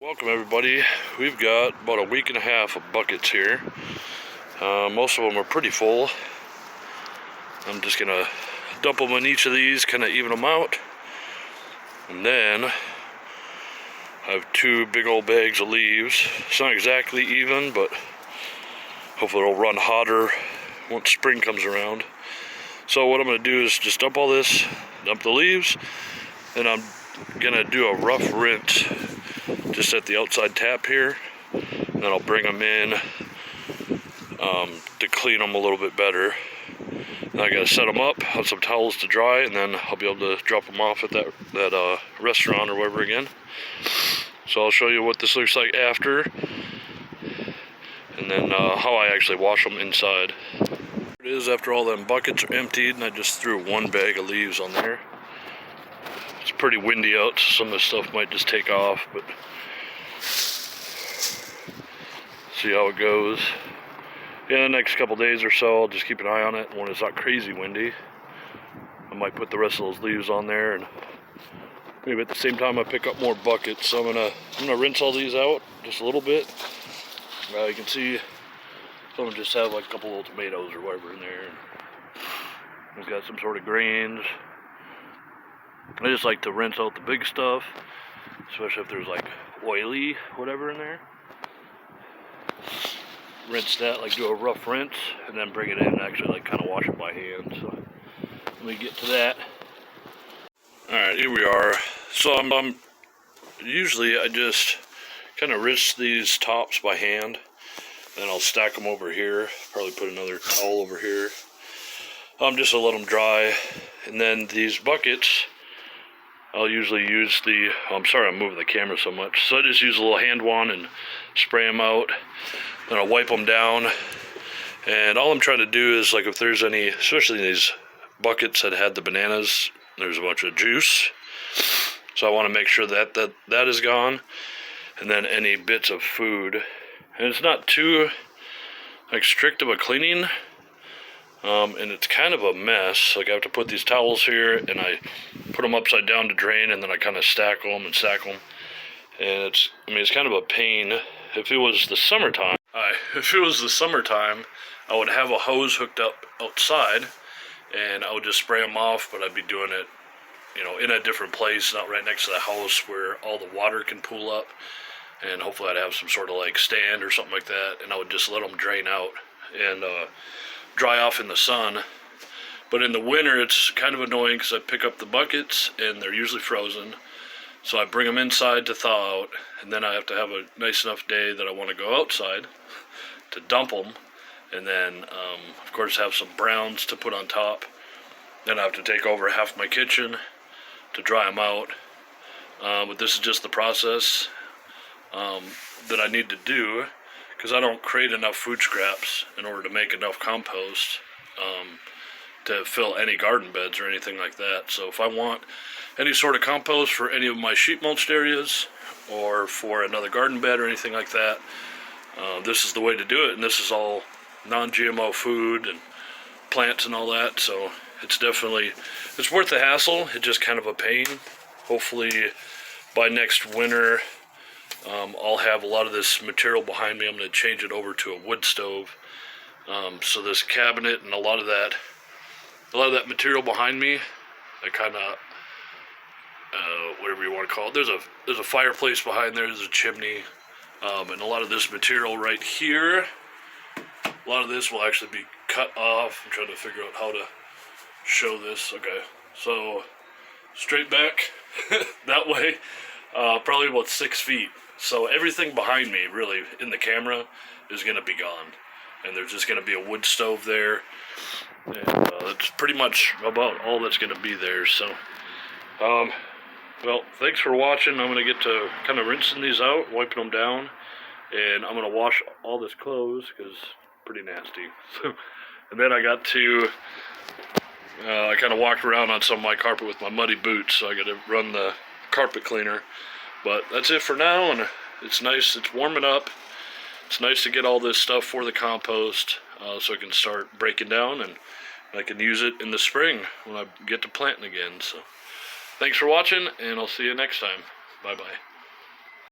Welcome everybody. We've got about a week and a half of buckets here. Most of them are pretty full. I'm just gonna dump them in each of these, kind of even them out. And then I have two big old bags of leaves. It's not exactly even, but hopefully it'll run hotter once spring comes around. So what I'm gonna do is just dump all this, dump the leaves, and I'm gonna do a rough rinse just at the outside tap here, and then I'll bring them in to clean them a little bit better. And I gotta set them up, have some towels to dry, and then I'll be able to drop them off at that restaurant or wherever again. So I'll show you what this looks like after, and then how I actually wash them inside. Here it is after all them buckets are emptied, and I just threw one bag of leaves on there. It's pretty windy out, so some of this stuff might just take off, but see how it goes. Yeah, the next couple days or so, I'll just keep an eye on it. When it's not crazy windy, I might put the rest of those leaves on there, and maybe at the same time I pick up more buckets. So I'm gonna rinse all these out just a little bit. You can see some of them just have like a couple little tomatoes or whatever in there. We've got some sort of grains. I just like to rinse out the big stuff, especially if there's like oily whatever in there. Rinse that, like do a rough rinse, and then bring it in and actually like kind of wash it by hand. So let me get to that. Alright, here we are. So I'm usually I just kind of rinse these tops by hand, then I'll stack them over here, probably put another towel over here, just to let them dry. And then these buckets, I'll usually use the, I'm sorry I'm moving the camera so much, so I just use a little hand wand and spray them out. Then I'll wipe them down, and all I'm trying to do is, like, if there's any, especially these buckets that had the bananas, there's a bunch of juice, so I want to make sure that is gone. And then any bits of food, and it's not too like strict of a cleaning, and it's kind of a mess. Like I have to put these towels here, and I put them upside down to drain, and then I kind of stack them, and it's kind of a pain. If it was the summertime, I would have a hose hooked up outside, and I would just spray them off, but I'd be doing it, in a different place, not right next to the house where all the water can pool up, and hopefully I'd have some sort of like stand or something like that, and I would just let them drain out and dry off in the sun. But in the winter, it's kind of annoying because I pick up the buckets, and they're usually frozen. So I bring them inside to thaw out, and then I have to have a nice enough day that I want to go outside to dump them, and then of course have some browns to put on top. Then I have to take over half my kitchen to dry them out. But this is just the process that I need to do, because I don't create enough food scraps in order to make enough compost to fill any garden beds or anything like that. So if I want any sort of compost for any of my sheep mulched areas, or for another garden bed or anything like that, this is the way to do it. And this is all non-GMO food and plants and all that, so it's worth the hassle. It's just kind of a pain. Hopefully by next winter, I'll have a lot of this material behind me. I'm going to change it over to a wood stove. So this cabinet and a lot of that material behind me, I kind of, whatever you want to call it. There's a fireplace behind there. There's a chimney, and a lot of this material right here, a lot of this will actually be cut off. I'm trying to figure out how to show this. Okay, so straight back that way, probably about 6 feet. So everything behind me, really, in the camera, is going to be gone, and there's just going to be a wood stove there, and that's pretty much about all that's going to be there. So well, thanks for watching. I'm going to get to kind of rinsing these out, wiping them down, and I'm going to wash all this clothes because it's pretty nasty. And then I got to, I kind of walked around on some of my carpet with my muddy boots, so I got to run the carpet cleaner. But that's it for now, and it's nice, it's warming up. It's nice to get all this stuff for the compost, so I can start breaking down, and I can use it in the spring when I get to planting again. So thanks for watching, and I'll see you next time. Bye-bye.